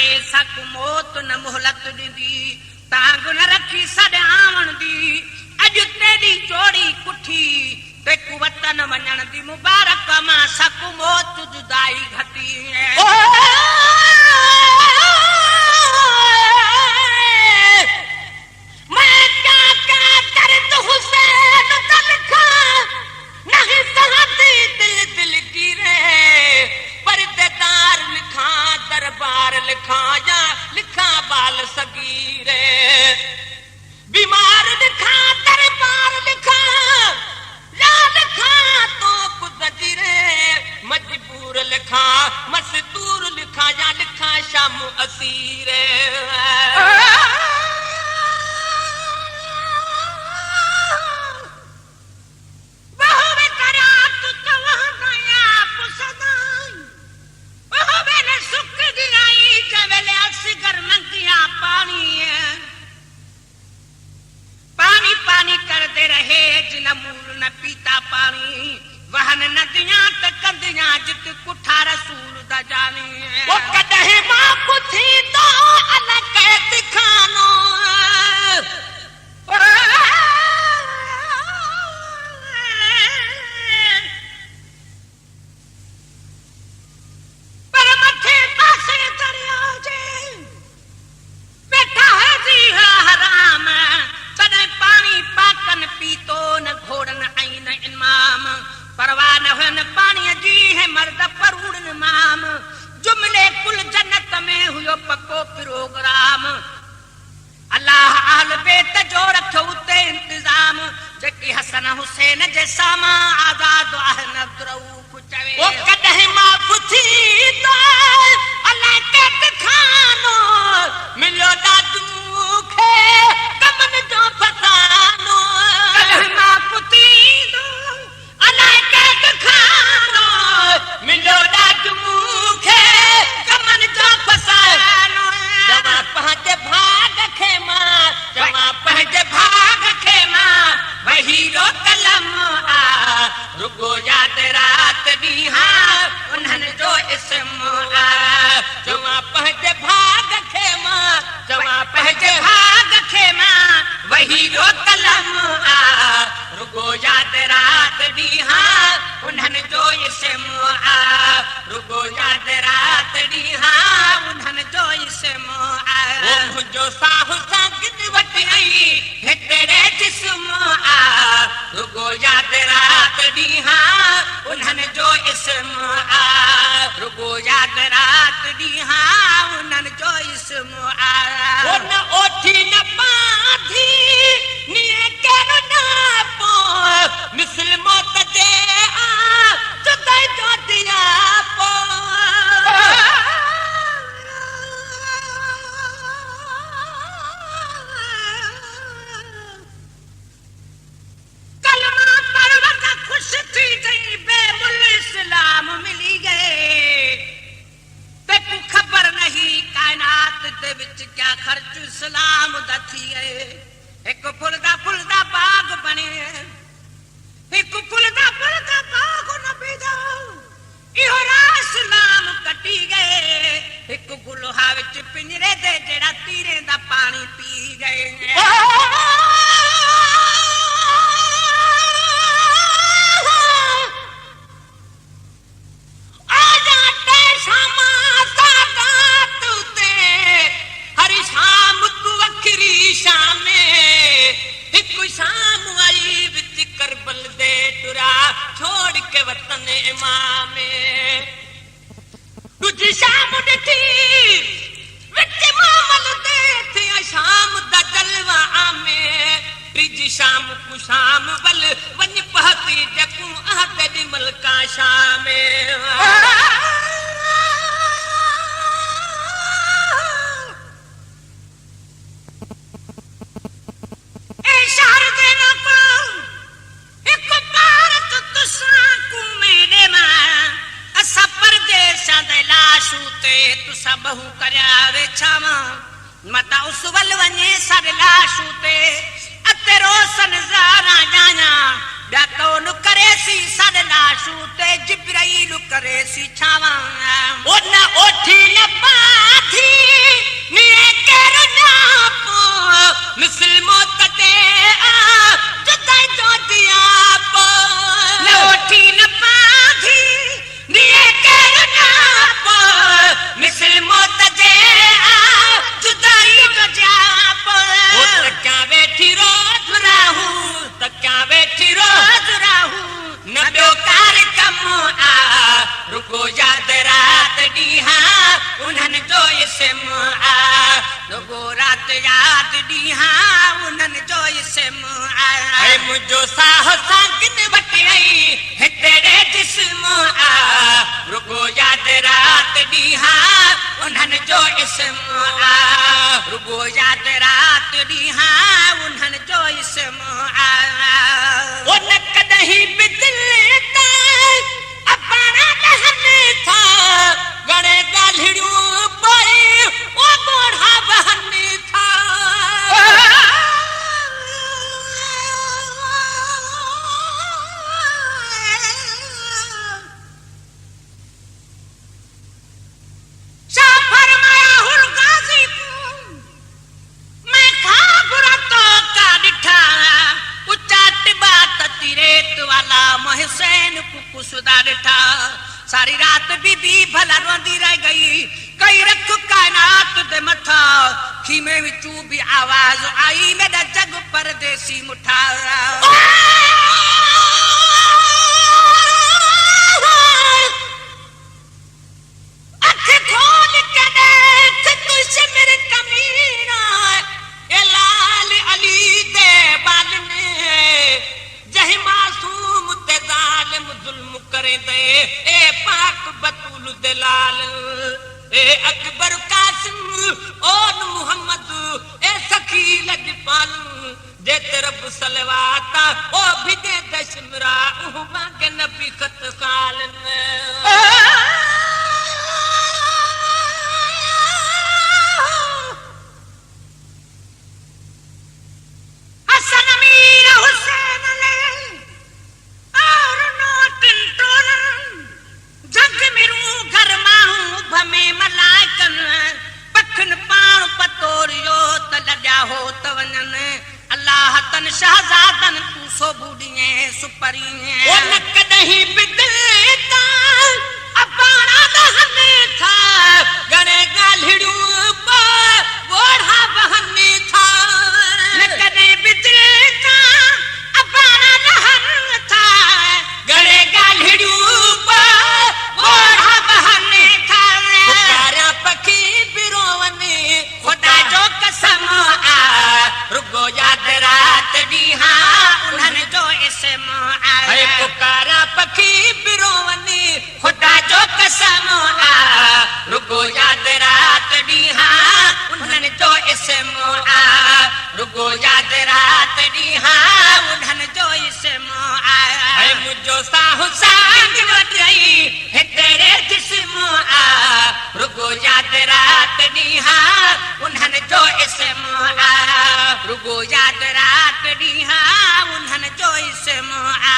ते सक मौत न मोहलत ॾींदी तांग न रखी सॾ आवण दी अॼु तेरी चोड़ी कुठी ते कुवतन वञण दी मुबारक मां सक मौत जुदाई घटी मैं क्या क्या दर्द हुसैन का लिखा नहीं सहती दिल दिल की रे पर्देदार लिखा दरबार लिखा या लिखा बाल सगीरे बीमार लिखा दरबार लिखा या लिखा तो कुदरे मजबूर लिखा मस्तूर लिखा या लिखा शाम असीरे पानी पानी करते रहे जिन मूल न पीता पानी वहन नदियां त कंदियां जित कुठा रसूल दा जानी वो कदे मां पुथी तो अलग दिखानो पर मथे पासे दरिया जे बैठा है जी हराम तॾहिं पानी पाकन पीतो न घोड़न ऐं न इमाम परवाह न हुयन पाणीअ जी है मर्द परूड़न माम जुमले कुल जन्नत में हुयो पको प्रोग्राम अल्लाह आल बेत जो रखो उते इंतजाम जेकी हसन हुसैन जे सामा आजाद आहे न द्रऊफ चवे ओ कदहिं मां पुछी तो अल्लाह के दिखानो मिलियो दादू खे कमन जो फसानो कदहिं मां पुछी तो अल्लाह के दिखानो मिलियो दादू खे कमन जो फसानो जमा पंहिंजे भाग खे मां जमा पंहिंजे भाग खे मां वही रो कलम आ रुगो याद रात ॾींहा उन्हनि जो इस्म आ जमा पंहिंजे भाग खे मां जमा पंहिंजे भाग खे मां वही रो कलम आ रुगो याद रात ॾींहा उन्हनि जो इस्म आ रुगो याद रात ॾींहा उन्हनि जो इस्म आ ओ मुंहिंजो साहु सां गॾु वठी आई हिकिड़े जिस्म आ रुगो याद रात ॾींहा उन्हनि जो इस्म आ रुगो याद रात ॾींहा उन्हनि जो इस्म आ ओ न ओठी न बाधी नीअ केरो न पो मिसल मौत जे आ जुदाई जो दिया पो खुश थी गई बेमुल इस्लाम मिली गए ते को खबर नहीं कायनात दे विच क्या खर्च इस्लाम दा थी गए एक फुलदा बाग बने एक फुलदा बाग न बेदा इहो राह इस्लाम कटी गए एक गुलहा विच पिंजरे दे जेड़ा तीरे दा पानी पी गए शाम आई विच करबल दे टुरा छोड़ के वतन इमामे तुझी शाम ॾिठी विच मामल दे थी शाम दा जलवा आमे टिजी शाम को शाम बल वञ पहती जकू आहते दी मलका शामे बहु करया वेछावा मता उस वल वने सर लाशू ते अते रोशन ज़ारा जाना ॿिया कौन करे सी सर लाशू ते जिब्राइल करे सी छावा ओ न ओठी न बाधी केर नाप मिसल मौत ते जुदाई जो दियाप लोठी न पाधी दिए केर नाप मिसल मौत ते जुदाई जो जाप ओ तक्या वेठी रोज राहू तक्या वेठी रोज राहू न ॿियो कार कम आ रुगो याद रात ॾींहा उन्हनि जो इसम आ रुगो रात याद ॾींहा उन्हनि जो इसम आ मुंहिंजो साह सागिन वटि आई हितेरे जिस्म आ रुगो याद रात ॾींहा उन्हनि जो इसम आ रुगो याद रात ॾींहा उन्हनि जो इसम आ ओ न कॾहिं बि दिलि तां अपना लहने था गणे गालिड़ियूं पोइ ओ गोढ़ा बहने था शाह फरमाया हुल गाजी को मैं खा बुरा तो का डिठा उच्चा टिबा ततीरेत वाला मोहसेन कुकुसुदा डिठा सारी रात बीबी भला रोंदी रह गई कई रख कायनात दे मथा खीमे विचू भी आवाज आई मेरा जग परदेसी मुठा अख खोल के देख तुझसे मेरे कमीना ए लाल अली दे बाल ने जही मासूम ते जालिम जुल्म करे दे ए पाक बतूल दलाल ए अकबर कासिम ओ मुहम्मद ए सखी लजपाल जे तरफ सलवाता ओ भिदे दशमरा उहमा के नबी खत काल हसन अमीर हुसैन जग मिरू घर माण्हू भमे मलाइकन पखन पाण पतोरियो त लॾिया हो त वञनि अल्लाह तन शहज़ादन तूं सोबूड़ीअ सुपरीअ ओ न कॾहिं बि दिलि तां अपाणा दहने था घणे ॻाल्हिड़ियूं ॻोढ़ा बहने था न कॾहिं बि दिलि तां अपाणा दहन था घणे ॻाल्हिड़ियूं ॻोढ़ा बहने था पुकारिया पखी बिरोवने खुदा जो कसम आ रुगो याद रात ॾींहा उन्हनि जो इसम आ पुकारिया पखी बिरोवने खुदा जो कसम आ रुगो याद रात ॾींहा उन्हनि जो इसम आ रुगो याद रात ॾींहा उन्हनि जो इसम आ मुंहिंजो साहु साग वटई हितेरे जिस्म आ रुगो याद रात ॾींहा उन्हनि जो इसम आ रुगो याद रात ॾींहा उन्हनि जो इसम आ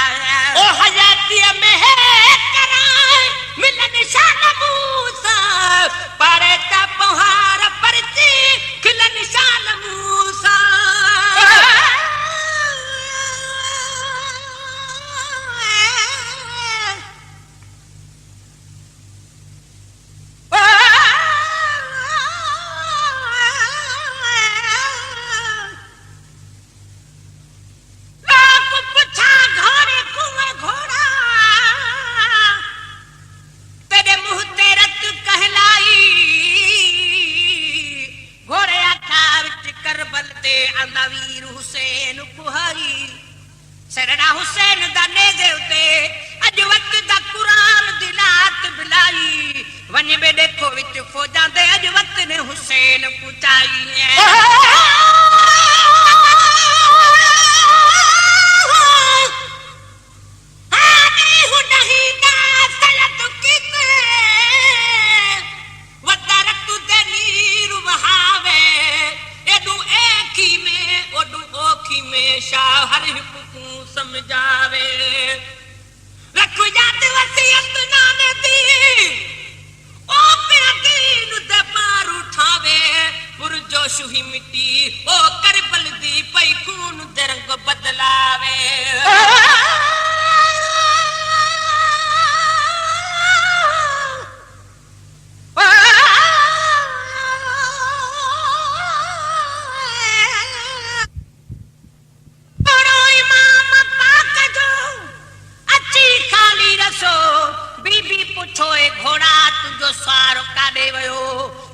ओ हयातीअ में कराए मिलन शान मूसा पारे त पहाड़ परती खिलन शान मूसा वीर हुसैन कुहारी सरड़ा हुसैन दाने देवते अज वक्त दा कुरान दिलात बिलाई वन में देखो विच फौजा दे अज वक्त ने हुसैन पुचाई समझावे रख याद वसीयत नाने दी ओ पे दीन ते पार उठावे पुरजोश जो सारो काॾे वियो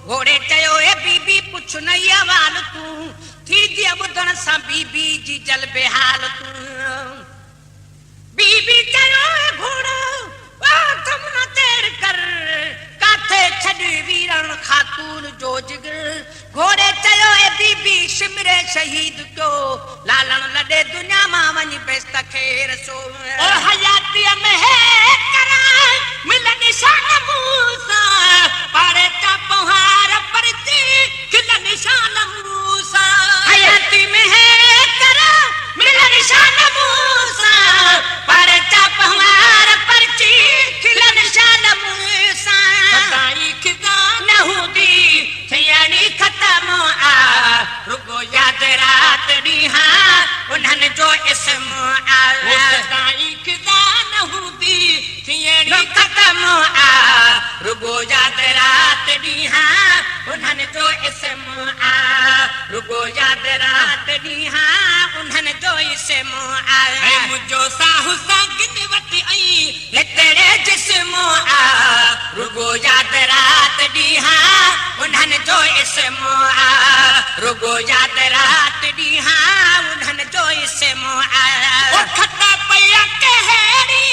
घोड़े चयो ए बीबी पुछ न अवाल तूं थी जी ॿुधण सां बीबी जी जल बेहाल तूं बीबी चयो ए घोड़ो तुम न देर कर काथे छॾ वीरण खातून जो जिगर घोड़े चयो ए बीबी सिमरे शहीद कयो लालण लॾे दुनिया मां वञी बेस्त खे रसो ओ हयातीअ में हे करां मिल निशान मूसा पारे ता पहाड़ पर ती खिल निशान मूसा हयाती में हे करां मिल निशान मूसा पारे ता पहाड़ पर ती खिल निशान मूसा सदाई खिदा न हुदी थियणी खत्म आ रुगो याद रात ॾींहा उन्हनि जो इस्म आया सदाई खिदा न हुदी थियणी खत्म आ रुगो याद रात ॾींहा उन्हनि जो इस्म आ रुगो याद रात ॾींहा उन्हनि जो इस्म आया मुंहिंजो साहु सां गिन वटि आई हितड़े जिस्म आ रुगो याद रात ॾींहा उन्हनि जो इस्म आ रुगो याद रात ॾींहा उन्हनि जो इस्म आया खता पया कहिड़ी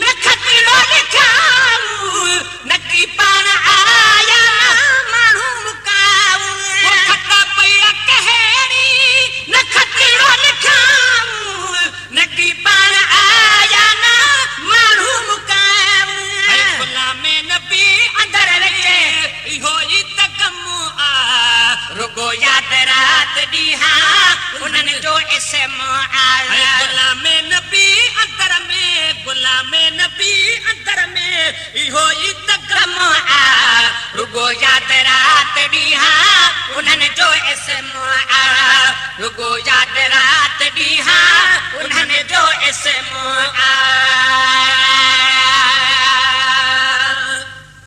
न खतरो लिखाऊं नकी पाण आया माण्हू मुकाऊं खता पया कहिड़ी न खतरो लिखाऊं नकी पाण आया माण्हू मुकाऊं गुलामे नबी अंदर रखे इहो ई त कमु आ रुगो याद रात ॾींहा उन्हनि जो इस्म आया गुलामे नबी अंदर में गुलामे नबी अंदर में इहो ई त कमु आ रुगो याद रात ॾींहा उन्हनि जो इस्म आ रुगो याद रात